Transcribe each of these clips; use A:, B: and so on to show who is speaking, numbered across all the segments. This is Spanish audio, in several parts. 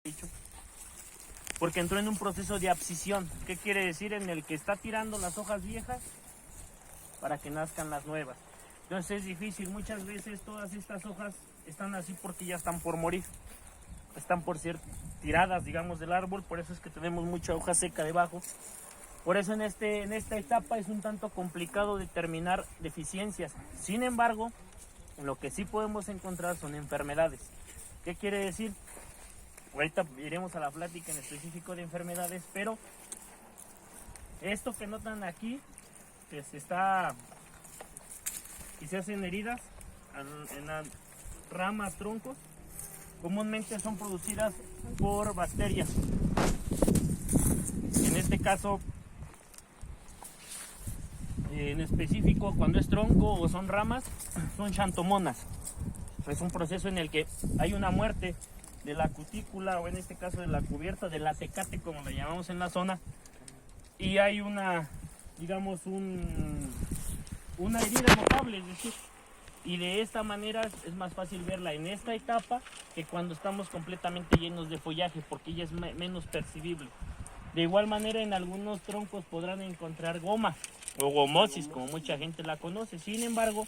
A: dicho, porque entró en un proceso de abscisión. ¿Qué quiere decir? En el que está tirando las hojas viejas para que nazcan las nuevas. Entonces es difícil, muchas veces todas estas hojas están así porque ya están por morir, están por ser tiradas, digamos, del árbol. Por eso es que tenemos mucha hoja seca debajo. Por eso en esta etapa es un tanto complicado determinar deficiencias. Sin embargo, lo que sí podemos encontrar son enfermedades. ¿Qué quiere decir? Ahorita iremos a la plática en específico de enfermedades, pero esto que notan aquí, que se hacen heridas en las ramas, troncos, comúnmente son producidas por bacterias. En este caso, en específico, cuando es tronco o son ramas, son xanthomonas. Es un proceso en el que hay una muerte de la cutícula, o en este caso de la cubierta, del atecate, como le llamamos en la zona, y hay una, digamos, una herida notable, es decir, y de esta manera es más fácil verla en esta etapa que cuando estamos completamente llenos de follaje, porque ella es menos percibible. De igual manera, en algunos troncos podrán encontrar goma o gomosis, como mucha gente la conoce. Sin embargo,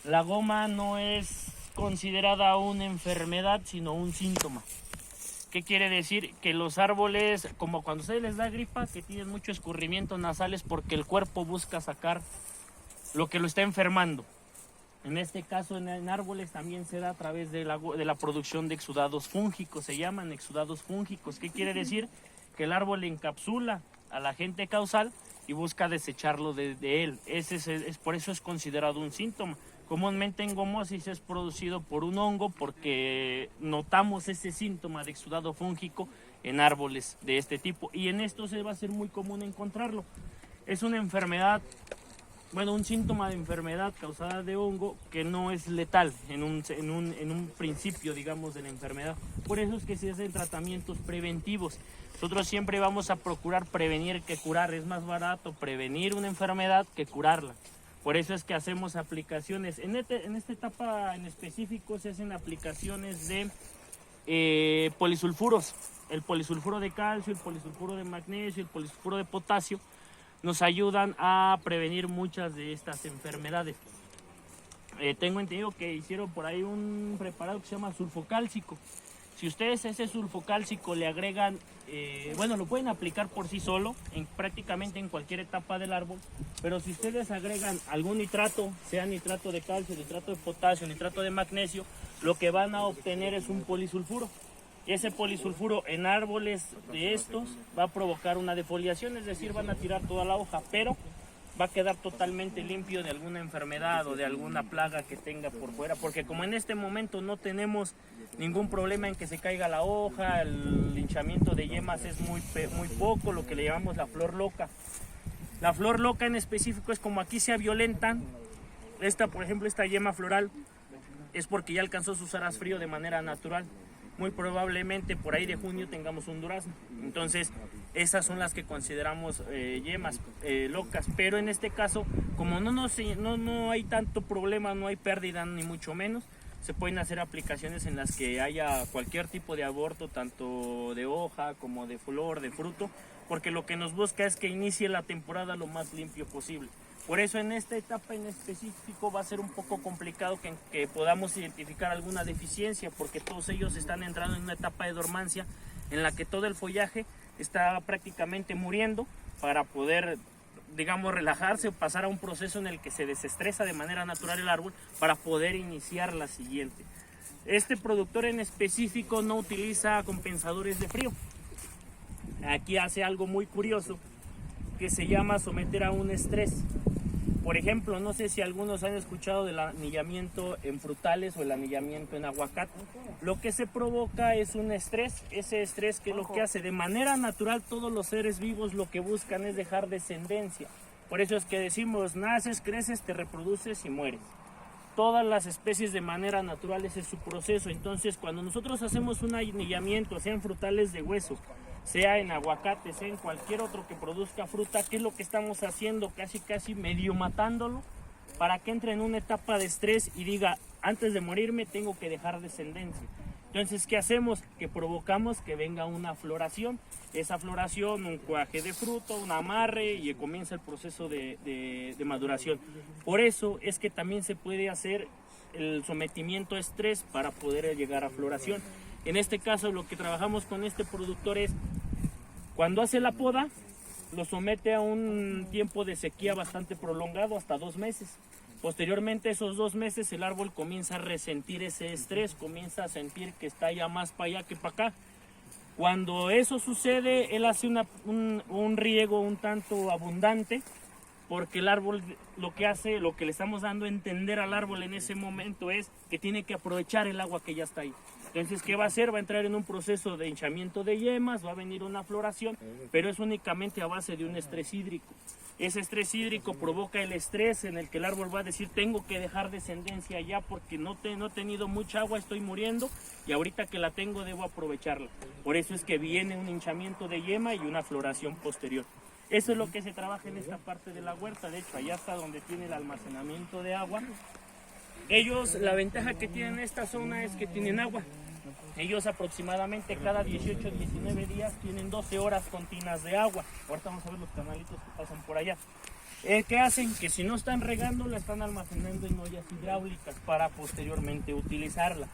A: la goma no es considerada una enfermedad, sino un síntoma. ¿Qué quiere decir? Que los árboles, como cuando se les da gripa, que tienen mucho escurrimiento nasal, es porque el cuerpo busca sacar lo que lo está enfermando. En este caso, en árboles también se da a través de la producción de exudados fúngicos, se llaman exudados fúngicos. ¿Qué quiere decir? Que el árbol encapsula al agente causal y busca desecharlo de él. Por eso es considerado un síntoma. Comúnmente en gomosis es producido por un hongo, porque notamos ese síntoma de exudado fúngico en árboles de este tipo, y en estos va a ser muy común encontrarlo. Es una enfermedad, un síntoma de enfermedad causada de hongo que no es letal en un principio, digamos, de la enfermedad. Por eso es que se hacen tratamientos preventivos. Nosotros siempre vamos a procurar prevenir que curar. Es más barato prevenir una enfermedad que curarla. Por eso es que hacemos aplicaciones. En esta etapa en específico se hacen aplicaciones de polisulfuros. El polisulfuro de calcio, el polisulfuro de magnesio, el polisulfuro de potasio nos ayudan a prevenir muchas de estas enfermedades. Tengo entendido que hicieron por ahí un preparado que se llama sulfocálcico. Si ustedes a ese sulfocálcico le agregan, lo pueden aplicar por sí solo, prácticamente en cualquier etapa del árbol, pero si ustedes agregan algún nitrato, sea nitrato de calcio, nitrato de potasio, nitrato de magnesio, lo que van a obtener es un polisulfuro. Ese polisulfuro en árboles de estos va a provocar una defoliación, es decir, van a tirar toda la hoja, pero va a quedar totalmente limpio de alguna enfermedad o de alguna plaga que tenga por fuera, porque como en este momento no tenemos ningún problema en que se caiga la hoja, el hinchamiento de yemas es muy poco, lo que le llamamos la flor loca. La flor loca en específico es como aquí se violentan. Por ejemplo, esta yema floral es porque ya alcanzó sus aras frío de manera natural. Muy probablemente por ahí de junio tengamos un durazno. Entonces esas son las que consideramos yemas locas, pero en este caso, como no hay tanto problema, no hay pérdida ni mucho menos, se pueden hacer aplicaciones en las que haya cualquier tipo de aborto, tanto de hoja como de flor, de fruto, porque lo que nos busca es que inicie la temporada lo más limpio posible. Por eso en esta etapa en específico va a ser un poco complicado que podamos identificar alguna deficiencia, porque todos ellos están entrando en una etapa de dormancia en la que todo el follaje está prácticamente muriendo para poder, digamos, relajarse o pasar a un proceso en el que se desestresa de manera natural el árbol para poder iniciar la siguiente. Este productor en específico no utiliza compensadores de frío. Aquí hace algo muy curioso que se llama someter a un estrés. Por ejemplo, no sé si algunos han escuchado del anillamiento en frutales o el anillamiento en aguacate. Lo que se provoca es un estrés. Ese estrés, que lo que hace de manera natural, todos los seres vivos lo que buscan es dejar descendencia. Por eso es que decimos, naces, creces, te reproduces y mueres. Todas las especies de manera natural ese es su proceso. Entonces, cuando nosotros hacemos un anillamiento, sea en frutales de hueso, sea en aguacate, sea en cualquier otro que produzca fruta, ¿qué es lo que estamos haciendo? Casi medio matándolo para que entre en una etapa de estrés y diga, antes de morirme tengo que dejar descendencia. Entonces, ¿qué hacemos? Que provocamos que venga una floración. Esa floración, un cuaje de fruto, un amarre y comienza el proceso de maduración. Por eso es que también se puede hacer el sometimiento a estrés para poder llegar a floración. En este caso, lo que trabajamos con este productor es, cuando hace la poda, lo somete a un tiempo de sequía bastante prolongado, hasta 2 meses. Posteriormente, esos 2 meses, el árbol comienza a resentir ese estrés, comienza a sentir que está ya más para allá que para acá. Cuando eso sucede, él hace un riego un tanto abundante, porque el árbol lo que hace, lo que le estamos dando a entender al árbol en ese momento es que tiene que aprovechar el agua que ya está ahí. Entonces, ¿qué va a hacer? Va a entrar en un proceso de hinchamiento de yemas, va a venir una floración, pero es únicamente a base de un estrés hídrico. Ese estrés hídrico provoca el estrés en el que el árbol va a decir, tengo que dejar descendencia ya porque no he tenido mucha agua, estoy muriendo y ahorita que la tengo debo aprovecharla. Por eso es que viene un hinchamiento de yema y una floración posterior. Eso es lo que se trabaja en esta parte de la huerta. De hecho, allá está donde tiene el almacenamiento de agua. Ellos, la ventaja que tienen en esta zona es que tienen agua. Ellos aproximadamente cada 18, 19 días tienen 12 horas continuas de agua. Ahorita vamos a ver los canalitos que pasan por allá. ¿Qué hacen? Que si no están regando, la están almacenando en ollas hidráulicas para posteriormente utilizarla.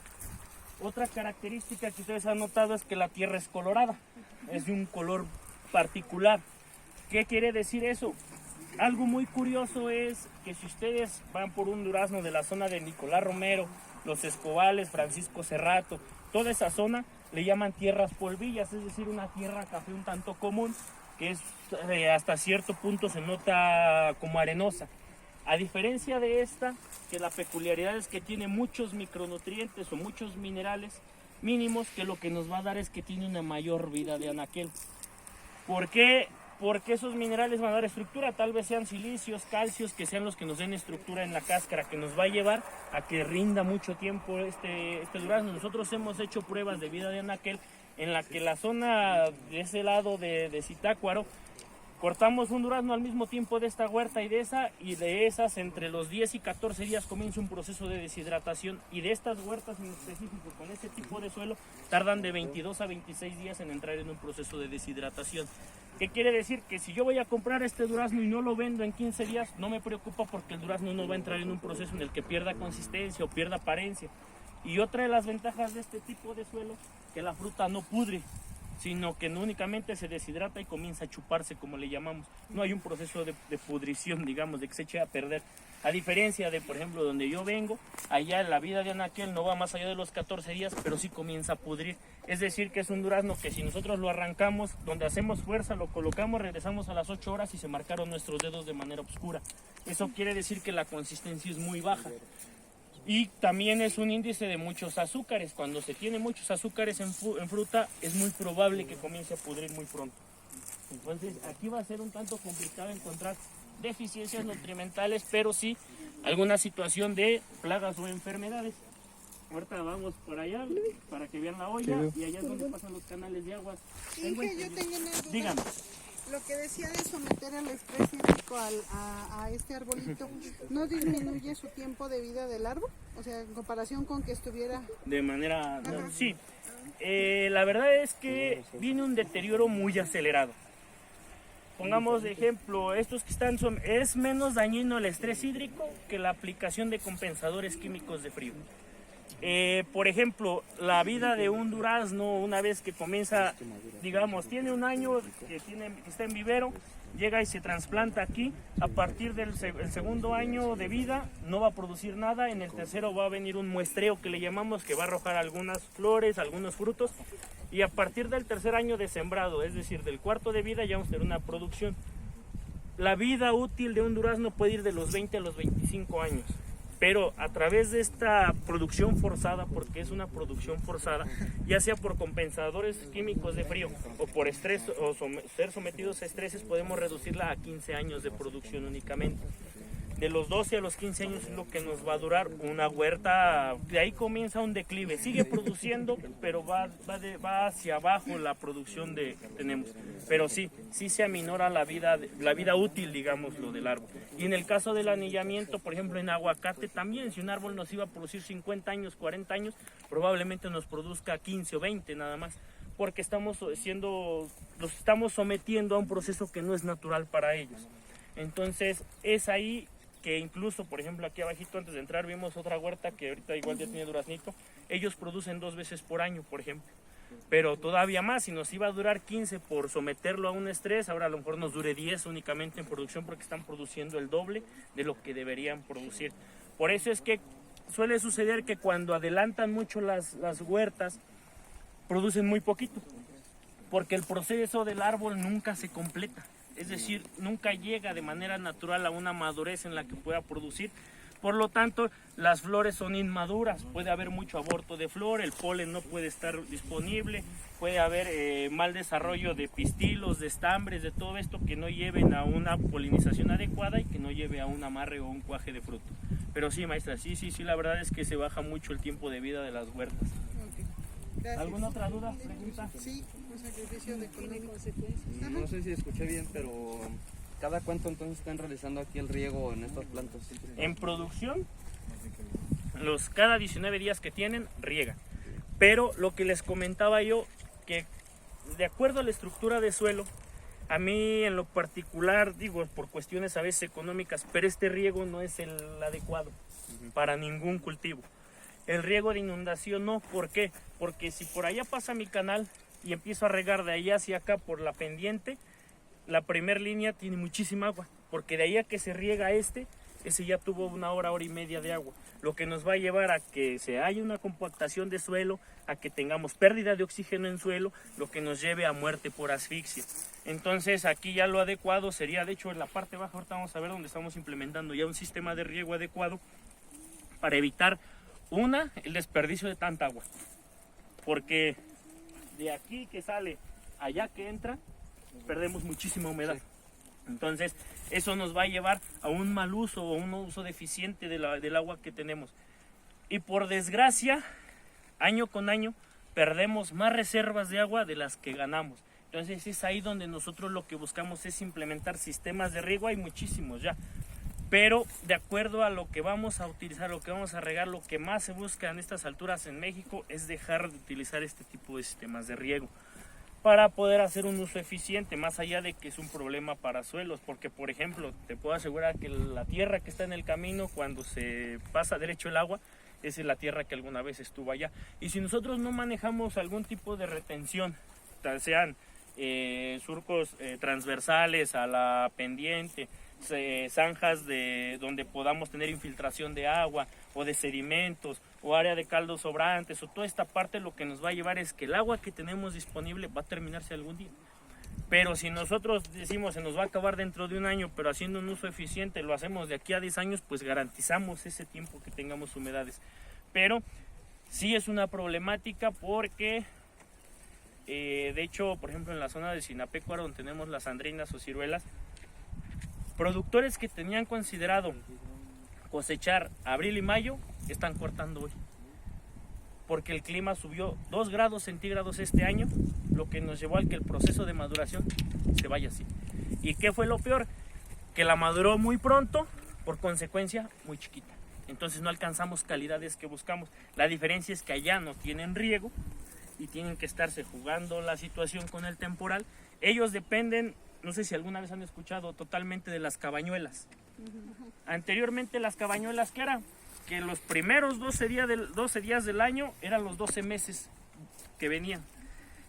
A: Otra característica que ustedes han notado es que la tierra es colorada. Es de un color particular. ¿Qué quiere decir eso? Algo muy curioso es que si ustedes van por un durazno de la zona de Nicolás Romero, Los Escobales, Francisco Cerrato, toda esa zona le llaman tierras polvillas, es decir, una tierra café un tanto común, que es hasta cierto punto se nota como arenosa. A diferencia de esta, que la peculiaridad es que tiene muchos micronutrientes o muchos minerales mínimos, que lo que nos va a dar es que tiene una mayor vida de anaquel. ¿Por qué? Porque esos minerales van a dar estructura, tal vez sean silicios, calcios, que sean los que nos den estructura en la cáscara, que nos va a llevar a que rinda mucho tiempo este durazno. Nosotros hemos hecho pruebas de vida de anaquel en la que la zona de ese lado de Zitácuaro, cortamos un durazno al mismo tiempo de esta huerta y de esas entre los 10 y 14 días comienza un proceso de deshidratación, y de estas huertas en específico con ese tipo de suelo tardan de 22 a 26 días en entrar en un proceso de deshidratación. ¿Qué quiere decir? Que si yo voy a comprar este durazno y no lo vendo en 15 días, no me preocupa porque el durazno no va a entrar en un proceso en el que pierda consistencia o pierda apariencia. Y otra de las ventajas de este tipo de suelo, que la fruta no pudre, sino que no únicamente se deshidrata y comienza a chuparse, como le llamamos. No hay un proceso de pudrición, digamos, de que se eche a perder. A diferencia de, por ejemplo, donde yo vengo, allá la vida de anaquel no va más allá de los 14 días, pero sí comienza a pudrir. Es decir, que es un durazno que si nosotros lo arrancamos, donde hacemos fuerza, lo colocamos, regresamos a las 8 horas y se marcaron nuestros dedos de manera oscura. Eso quiere decir que la consistencia es muy baja. Y también es un índice de muchos azúcares. Cuando se tiene muchos azúcares en fruta, es muy probable que comience a pudrir muy pronto. Entonces, aquí va a ser un tanto complicado encontrar deficiencias nutrimentales, pero sí alguna situación de plagas o enfermedades. Ahorita vamos por allá para que vean la olla, y allá es donde pasan los canales de agua.
B: Inge, yo tengo una duda.
A: Dígame.
B: Lo que decía de someter el estrés hídrico a este arbolito, ¿no disminuye su tiempo de vida del árbol? O sea, en comparación con que estuviera...
A: De manera... No, sí. La verdad es que viene un deterioro muy acelerado. Pongamos de ejemplo, estos que están es menos dañino el estrés hídrico que la aplicación de compensadores químicos de frío. Por ejemplo, la vida de un durazno, una vez que comienza, digamos, tiene un año que está en vivero, llega y se trasplanta aquí. A partir del segundo año de vida no va a producir nada. En el tercero va a venir un muestreo que le llamamos, que va a arrojar algunas flores, algunos frutos, y a partir del tercer año de sembrado, es decir, del cuarto de vida, ya vamos a tener una producción. La vida útil de un durazno puede ir de los 20 a los 25 años. Pero a través de esta producción forzada, porque es una producción forzada, ya sea por compensadores químicos de frío o por estrés o ser sometidos a estreses, podemos reducirla a 15 años de producción únicamente. de los 12 a los 15 años es lo que nos va a durar una huerta. De ahí comienza un declive, sigue produciendo, pero va hacia abajo la producción que tenemos. Pero sí se aminora la vida útil, digamos, lo del árbol. Y en el caso del anillamiento, por ejemplo, en aguacate también, si un árbol nos iba a producir 50 años, 40 años, probablemente nos produzca 15 o 20 nada más, porque los estamos sometiendo a un proceso que no es natural para ellos. Entonces es ahí que incluso, por ejemplo, aquí abajito antes de entrar vimos otra huerta que ahorita igual ya tiene duraznito. Ellos producen 2 veces por año, por ejemplo, pero todavía más. Si nos iba a durar 15 por someterlo a un estrés, ahora a lo mejor nos dure 10 únicamente en producción, porque están produciendo el doble de lo que deberían producir. Por eso es que suele suceder que cuando adelantan mucho las huertas, producen muy poquito, porque el proceso del árbol nunca se completa. Es decir, nunca llega de manera natural a una madurez en la que pueda producir. Por lo tanto, las flores son inmaduras, puede haber mucho aborto de flor, el polen no puede estar disponible, puede haber mal desarrollo de pistilos, de estambres, de todo esto que no lleven a una polinización adecuada y que no lleve a un amarre o un cuaje de fruto. Pero sí, maestra, sí, la verdad es que se baja mucho el tiempo de vida de las huertas.
B: Gracias.
A: ¿Alguna otra duda, pregunta?
B: Sí, un sacrificio de consecuencias.
C: No sé si escuché bien, pero ¿cada cuánto entonces están realizando aquí el riego en estas plantas?
A: En producción, cada 19 días que tienen, riegan. Pero lo que les comentaba yo, que de acuerdo a la estructura de suelo, a mí en lo particular, digo, por cuestiones a veces económicas, pero este riego no es el adecuado para ningún cultivo. El riego de inundación no, ¿por qué? Porque si por allá pasa mi canal y empiezo a regar de allá hacia acá por la pendiente, la primer línea tiene muchísima agua, porque de ahí a que se riega ese ya tuvo 1 hora, 1 hora y media de agua, lo que nos va a llevar a que se haya una compactación de suelo, a que tengamos pérdida de oxígeno en suelo, lo que nos lleve a muerte por asfixia. Entonces aquí ya lo adecuado sería, de hecho en la parte baja ahorita vamos a ver donde estamos implementando ya un sistema de riego adecuado para evitar el desperdicio de tanta agua, porque de aquí que sale allá que entra perdemos muchísima humedad. Entonces eso nos va a llevar a un mal uso o un uso deficiente del agua que tenemos, y por desgracia año con año perdemos más reservas de agua de las que ganamos. Entonces es ahí donde nosotros lo que buscamos es implementar sistemas de riego. Hay muchísimos ya, pero de acuerdo a lo que vamos a utilizar, lo que vamos a regar, lo que más se busca en estas alturas en México es dejar de utilizar este tipo de sistemas de riego para poder hacer un uso eficiente, más allá de que es un problema para suelos, porque por ejemplo, te puedo asegurar que la tierra que está en el camino cuando se pasa derecho el agua, esa es la tierra que alguna vez estuvo allá. Y si nosotros no manejamos algún tipo de retención, sean surcos transversales a la pendiente, zanjas donde podamos tener infiltración de agua o de sedimentos o área de caldos sobrantes o toda esta parte, lo que nos va a llevar es que el agua que tenemos disponible va a terminarse algún día. Pero si nosotros decimos se nos va a acabar dentro de 1 año, pero haciendo un uso eficiente lo hacemos de aquí a 10 años, pues garantizamos ese tiempo que tengamos humedades. Pero sí es una problemática porque de hecho, por ejemplo, en la zona de Sinapecuaro, donde tenemos las andrinas o ciruelas, productores que tenían considerado cosechar abril y mayo están cortando hoy, porque el clima subió 2 grados centígrados este año, lo que nos llevó al que el proceso de maduración se vaya así. ¿Y qué fue lo peor? Que la maduró muy pronto, por consecuencia muy chiquita. Entonces no alcanzamos calidades que buscamos. La diferencia es que allá no tienen riego y tienen que estarse jugando la situación con el temporal. Ellos dependen, no sé si alguna vez han escuchado, totalmente de las cabañuelas. Anteriormente las cabañuelas, ¿qué eran? Que los primeros 12 días del año eran los 12 meses que venían.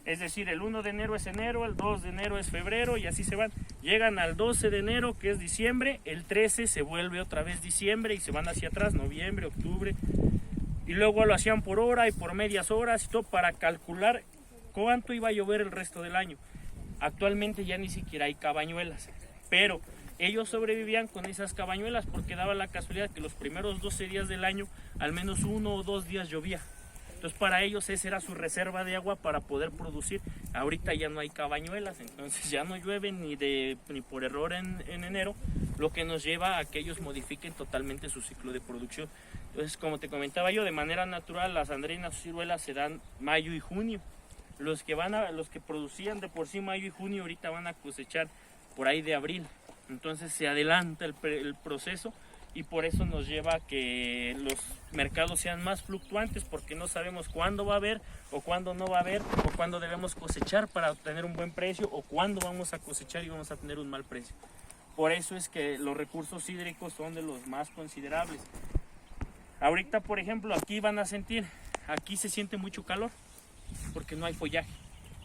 A: Es decir, el 1 de enero es enero, el 2 de enero es febrero y así se van. Llegan al 12 de enero, que es diciembre, el 13 se vuelve otra vez diciembre y se van hacia atrás, noviembre, octubre. Y luego lo hacían por hora y por medias horas y todo para calcular cuánto iba a llover el resto del año. Actualmente ya ni siquiera hay cabañuelas, pero ellos sobrevivían con esas cabañuelas porque daba la casualidad que los primeros 12 días del año al menos 1 o 2 días llovía. Entonces para ellos esa era su reserva de agua para poder producir. Ahorita ya no hay cabañuelas, entonces ya no llueve ni por error en enero, lo que nos lleva a que ellos modifiquen totalmente su ciclo de producción. Entonces, como te comentaba yo, de manera natural las andreinas o ciruelas se dan mayo y junio. Los que producían de por sí mayo y junio ahorita van a cosechar por ahí de abril. Entonces se adelanta el proceso y por eso nos lleva a que los mercados sean más fluctuantes, porque no sabemos cuándo va a haber o cuándo no va a haber, o cuándo debemos cosechar para obtener un buen precio, o cuándo vamos a cosechar y vamos a tener un mal precio. Por eso es que los recursos hídricos son de los más considerables. Ahorita, por ejemplo, aquí van a sentir, aquí se siente mucho calor porque no hay follaje.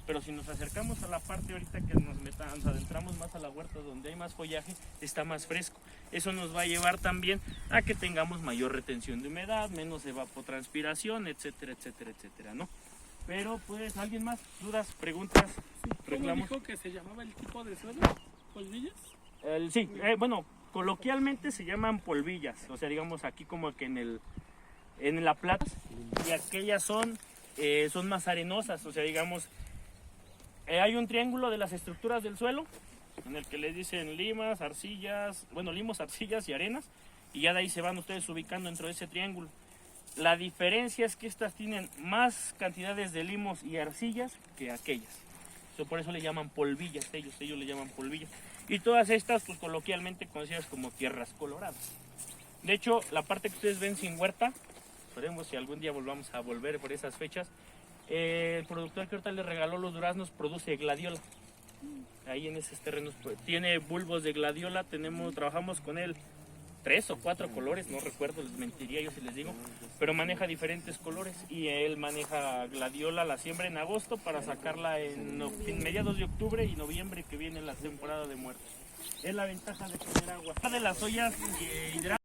A: Pero si nos acercamos a la parte ahorita que nos adentramos más a la huerta donde hay más follaje, está más fresco. Eso nos va a llevar también a que tengamos mayor retención de humedad, menos evapotranspiración, etcétera, etcétera, etcétera, ¿no? Pero pues, ¿alguien más? ¿Dudas? ¿Preguntas?
D: ¿Cómo dijo que se llamaba el tipo de suelo? ¿Polvillas?
A: Sí, bueno, coloquialmente se llaman polvillas, o sea, digamos aquí como que en la plata, y aquellas son más arenosas, o sea, digamos, hay un triángulo de las estructuras del suelo, en el que les dicen limas, arcillas, bueno, limos, arcillas y arenas, y ya de ahí se van ustedes ubicando dentro de ese triángulo. La diferencia es que estas tienen más cantidades de limos y arcillas que aquellas. Por eso le llaman polvillas, ellos le llaman polvillas. Y todas estas, pues coloquialmente conocidas como tierras coloradas. De hecho, la parte que ustedes ven sin huerta, esperemos si algún día volvamos a volver por esas fechas, el productor que ahorita le regaló los duraznos produce gladiola. Ahí en esos terrenos pues, tiene bulbos de gladiola, trabajamos con él 3 o 4 colores, no recuerdo, les mentiría yo si les digo, pero maneja diferentes colores y él maneja gladiola, la siembra en agosto para sacarla en mediados de octubre y noviembre, que viene la temporada de muertos. Es la ventaja de tener agua. De las ollas hidráulicas.